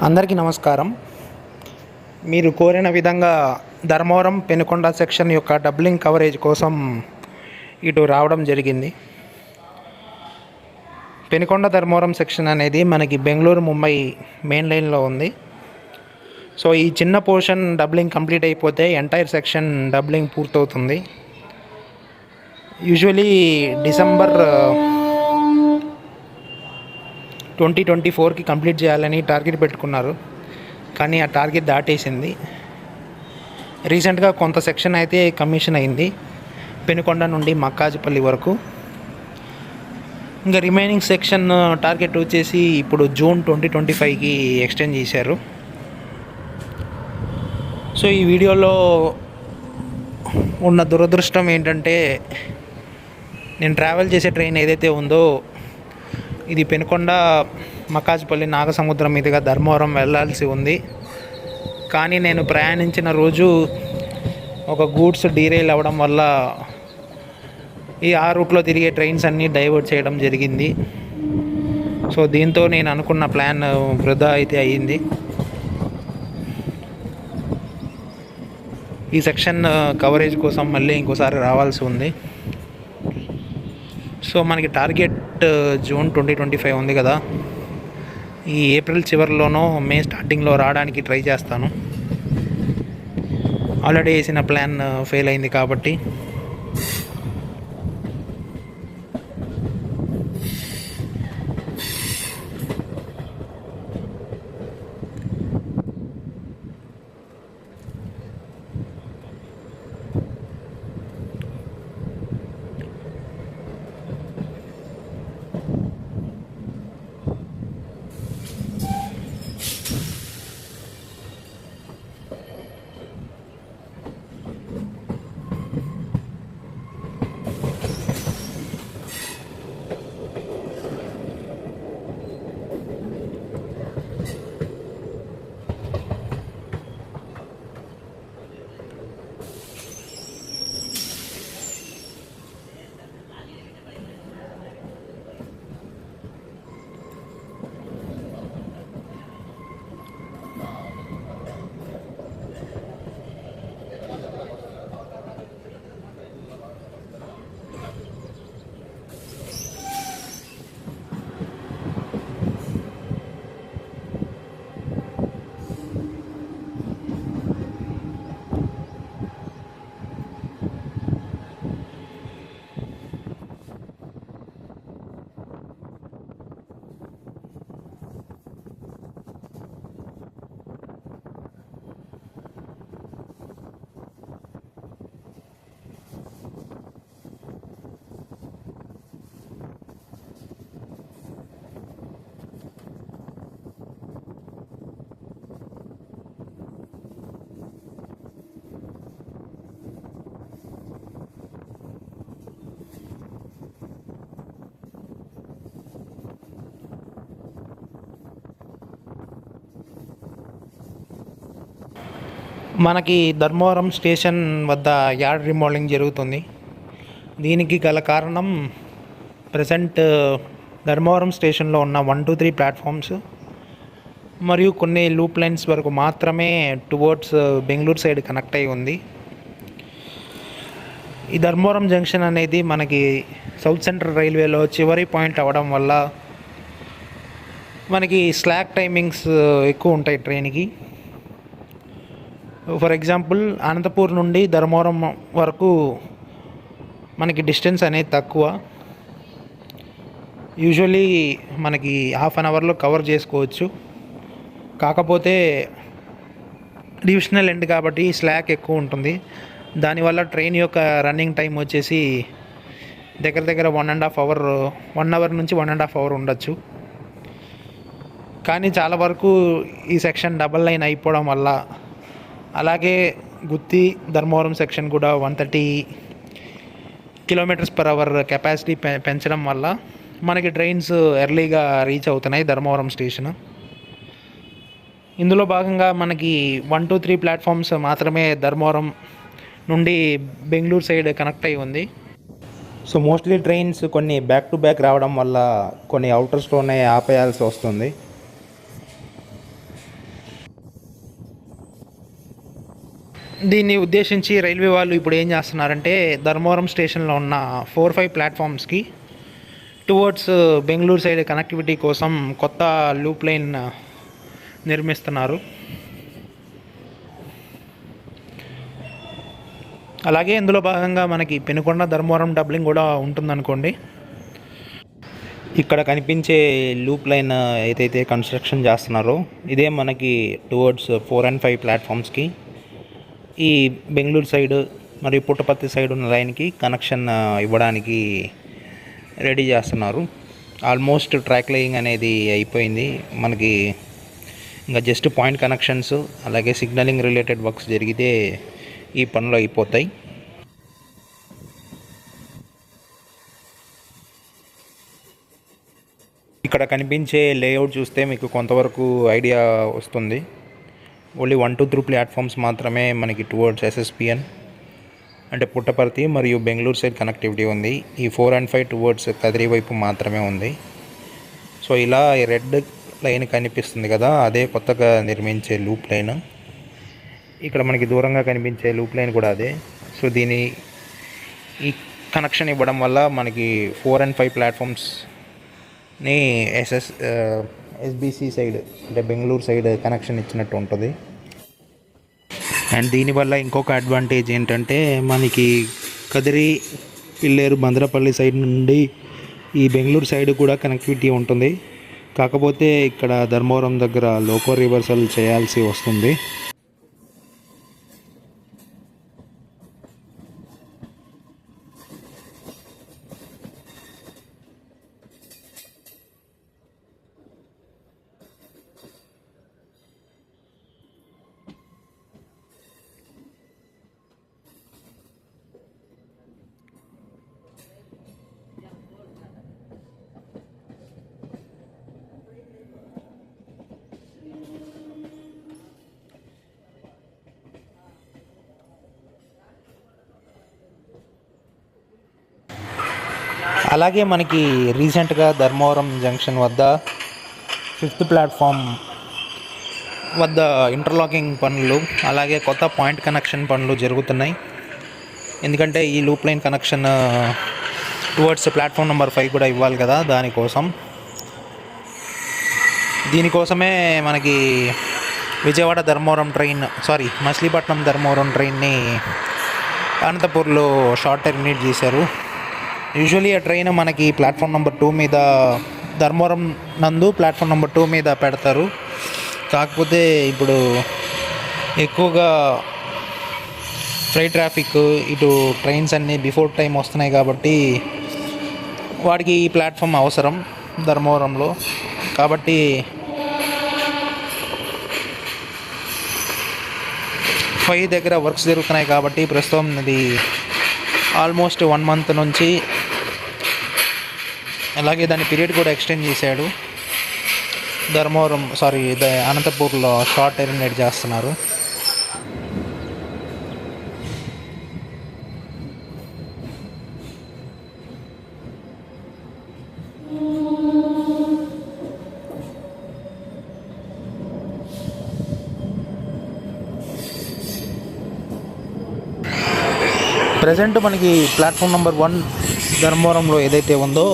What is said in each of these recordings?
అందరికీ నమస్కారం. మీరు కోరిన విధంగా ధర్మవరం పెనుకొండ సెక్షన్ యొక్క డబ్లింగ్ కవరేజ్ కోసం ఇటు రావడం జరిగింది. పెనుకొండ ధర్మవరం సెక్షన్ అనేది మనకి బెంగళూరు ముంబై మెయిన్ లైన్లో ఉంది. సో ఈ చిన్న పోర్షన్ డబ్లింగ్ కంప్లీట్ అయిపోతే ఎంటైర్ సెక్షన్ డబ్లింగ్ పూర్తవుతుంది. యూజువలీ డిసెంబర్ 2024కి కంప్లీట్ చేయాలని టార్గెట్ పెట్టుకున్నారు, కానీ ఆ టార్గెట్ దాటేసింది. రీసెంట్గా కొంత సెక్షన్ అయితే కమిషన్ అయింది, పెనుకొండ నుండి మక్కాజపల్లి వరకు. ఇంకా రిమైనింగ్ సెక్షన్ టార్గెట్ వచ్చేసి ఇప్పుడు జూన్ 2025కి ఎక్స్టెండ్ చేశారు. సో ఈ వీడియోలో ఉన్న దురదృష్టం ఏంటంటే, నేను ట్రావెల్ చేసే ట్రైన్ ఏదైతే ఉందో ఇది పెనుకొండ మక్కాజపల్లి నాగసముద్రం మీదుగా ధర్మవరం వెళ్ళాల్సి ఉంది. కానీ నేను ప్రయాణించిన రోజు ఒక గూడ్స్ డీరైల్ అవ్వడం వల్ల ఆ రూట్లో తిరిగే ట్రైన్స్ అన్నీ డైవర్ట్ చేయడం జరిగింది. సో దీంతో నేను అనుకున్న ప్లాన్ వృధా అయితే అయ్యింది. ఈ సెక్షన్ కవరేజ్ కోసం మళ్ళీ ఇంకోసారి రావాల్సి ఉంది. సో మనకి టార్గెట్ జూన్ 2025 ఉంది కదా, ఈ ఏప్రిల్ చివరిలోనో మే స్టార్టింగ్లో రావడానికి ట్రై చేస్తాను. ఆల్రెడీ వేసిన ప్లాన్ ఫెయిల్ అయింది కాబట్టి. మనకి ధర్మవరం స్టేషన్ వద్ద యార్డ్ రీమోడలింగ్ జరుగుతుంది. దీనికి గల కారణం ప్రజెంట్ ధర్మవరం స్టేషన్లో ఉన్న 1, 2, 3 ప్లాట్ఫామ్స్ మరియు కొన్ని లూప్ లైన్స్ వరకు మాత్రమే టువర్డ్స్ బెంగళూరు సైడ్ కనెక్ట్ అయి ఉంది. ఈ ధర్మవరం జంక్షన్ అనేది మనకి సౌత్ సెంట్రల్ రైల్వేలో చివరి పాయింట్ అవ్వడం వల్ల మనకి స్లాక్ టైమింగ్స్ ఎక్కువ ఉంటాయి ట్రైన్కి. ఫర్ ఎగ్జాంపుల్ అనంతపూర్ నుండి ధర్మవరం వరకు మనకి డిస్టెన్స్ అనేది తక్కువ. యూజువలీ మనకి హాఫ్ అన్ అవర్లో కవర్ చేసుకోవచ్చు. కాకపోతే డివిజనల్ ఎండ్ కాబట్టి స్లాక్ ఎక్కువ ఉంటుంది. దానివల్ల ట్రైన్ యొక్క రన్నింగ్ టైం వచ్చేసి దగ్గర దగ్గర 1.5 అవర్, 1 అవర్ నుంచి 1.5 అవర్ ఉండొచ్చు. కానీ చాలా వరకు ఈ సెక్షన్ డబల్ లైన్ అయిపోవడం వల్ల, అలాగే గుత్తి ధర్మవరం సెక్షన్ కూడా 130 km/h కెపాసిటీ పెంచడం వల్ల మనకి ట్రైన్స్ ఎర్లీగా రీచ్ అవుతున్నాయి ధర్మవరం స్టేషన్. ఇందులో భాగంగా మనకి 1, 2, 3 ప్లాట్ఫామ్స్ మాత్రమే ధర్మవరం నుండి బెంగళూరు సైడ్ కనెక్ట్ అయి ఉంది. సో మోస్ట్లీ ట్రైన్స్ కొన్ని బ్యాక్ టు బ్యాక్ రావడం వల్ల కొన్ని అవుటర్స్లోనే ఆపేయాల్సి వస్తుంది. దీన్ని ఉద్దేశించి రైల్వే వాళ్ళు ఇప్పుడు ఏం చేస్తున్నారంటే ధర్మవరం స్టేషన్లో ఉన్న 4-5 ప్లాట్ఫామ్స్కి టువర్డ్స్ బెంగళూరు సైడ్ కనెక్టివిటీ కోసం కొత్త లూప్ లైన్ నిర్మిస్తున్నారు. అలాగే ఇందులో భాగంగా మనకి పెనుకొండ ధర్మవరం డబ్లింగ్ కూడా ఉంటుందనుకోండి. ఇక్కడ కనిపించే లూప్ లైన్ ఏదైతే కన్స్ట్రక్షన్ చేస్తున్నారో ఇదే మనకి టువర్డ్స్ 4 and 5 ప్లాట్ఫామ్స్కి ఈ బెంగళూరు సైడ్ మరియు పుట్టపర్తి సైడ్ ఉన్న లైన్కి కనెక్షన్ ఇవ్వడానికి రెడీ చేస్తున్నారు. ఆల్మోస్ట్ ట్రాక్ లేయింగ్ అనేది అయిపోయింది. మనకి ఇంకా జస్ట్ పాయింట్ కనెక్షన్స్ అలాగే సిగ్నలింగ్ రిలేటెడ్ వర్క్స్ జరిగితే ఈ పనులు అయిపోతాయి. ఇక్కడ కనిపించే లేఅవుట్ చూస్తే మీకు కొంతవరకు ఐడియా వస్తుంది. ఓన్లీ 1-2 ప్లాట్ఫామ్స్ మాత్రమే మనకి టువర్డ్స్ SSPN అంటే పుట్టపర్తి మరియు బెంగళూరు సైడ్ కనెక్టివిటీ ఉంది. ఈ 4 and 5 టువర్డ్స్ కదిరి వైపు మాత్రమే ఉంది. సో ఇలా రెడ్ లైన్ కనిపిస్తుంది కదా, అదే కొత్తగా నిర్మించే లూప్ లైన్. ఇక్కడ మనకి దూరంగా కనిపించే లూప్ లైన్ కూడా అదే. సో ఈ కనెక్షన్ ఇవ్వడం వల్ల మనకి 4 and 5 ప్లాట్ఫామ్స్ని SBC సైడ్ అంటే బెంగళూరు సైడ్ కనెక్షన్ ఇచ్చినట్టు ఉంటుంది. అండ్ దీనివల్ల ఇంకొక అడ్వాంటేజ్ ఏంటంటే మనకి కదిరి, పిల్లేరు, బంద్రపల్లి సైడ్ నుండి ఈ బెంగళూరు సైడ్ కూడా కనెక్టివిటీ ఉంటుంది. కాకపోతే ఇక్కడ ధర్మవరం దగ్గర లోకో రివర్సల్ చేయాల్సి వస్తుంది. అలాగే మనకి రీసెంట్గా ధర్మవరం జంక్షన్ వద్ద 5th ప్లాట్ఫామ్ వద్ద ఇంటర్లాకింగ్ పనులు అలాగే కొత్త పాయింట్ కనెక్షన్ పనులు జరుగుతున్నాయి. ఎందుకంటే ఈ loop line connection towards platform number 5 కూడా ఇవ్వాలి కదా, దీనికోసమే మనకి విజయవాడ ధర్మవరం మచిలీపట్నం ధర్మవరం ట్రైన్ని అనంతపూర్లో షార్ట్ టర్మినేట్ చేశారు. యూజువలీ ఆ ట్రైన్ మనకి ప్లాట్ఫామ్ నెంబర్ 2 మీద ధర్మవరం నందు ప్లాట్ఫామ్ నెంబర్ 2 మీద పెడతారు. కాకపోతే ఇప్పుడు ఎక్కువగా ఫ్లైట్ ట్రాఫిక్ ఇటు ట్రైన్స్ అన్నీ బిఫోర్ టైం వస్తున్నాయి కాబట్టి వాడికి ఈ ప్లాట్ఫామ్ అవసరం ధర్మవరంలో. కాబట్టి 5 దగ్గర వర్క్స్ జరుగుతున్నాయి కాబట్టి ప్రస్తుతం ఇది ఆల్మోస్ట్ 1 month నుంచి, అలాగే దాని పీరియడ్ కూడా ఎక్స్టెండ్ చేశాడు. అనంతపూర్లో షార్ట్ టర్మినేట్ చేస్తున్నారు. ప్రజెంట్ మనకి ప్లాట్ఫామ్ నెంబర్ 1 ధర్మవరంలో ఏదైతే ఉందో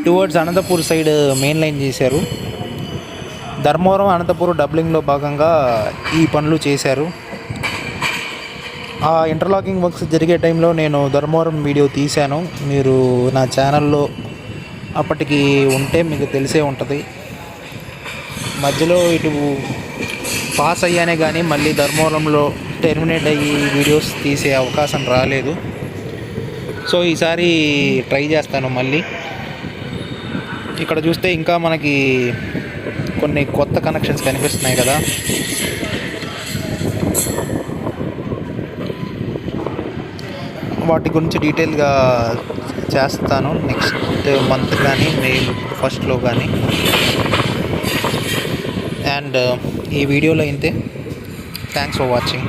towards Anantapur side main line చేశారు. ధర్మవరం అనంతపూర్ డబ్లింగ్లో భాగంగా ఈ పనులు చేశారు. ఆ ఇంటర్లాకింగ్ వర్క్స్ జరిగే టైంలో నేను ధర్మవరం వీడియో తీశాను. మీరు నా ఛానల్లో అప్పటికి ఉంటే మీకు తెలిసే ఉంటుంది. మధ్యలో ఇటు పాస్ అయ్యానే కానీ మళ్ళీ ధర్మవరంలో టెర్మినేట్ అయ్యి వీడియోస్ తీసే అవకాశం రాలేదు. సో ఈసారి ట్రై చేస్తాను మళ్ళీ. ఇక్కడ చూస్తే ఇంకా మనకి కొన్ని కొత్త కనెక్షన్స్ కనిపిస్తున్నాయి కదా, వాటి గురించి డీటెయిల్గా చేస్తాను నెక్స్ట్ మంత్ కానీ మే 1st కానీ. అండ్ ఈ వీడియోలో ఇంతే. Thanks for watching.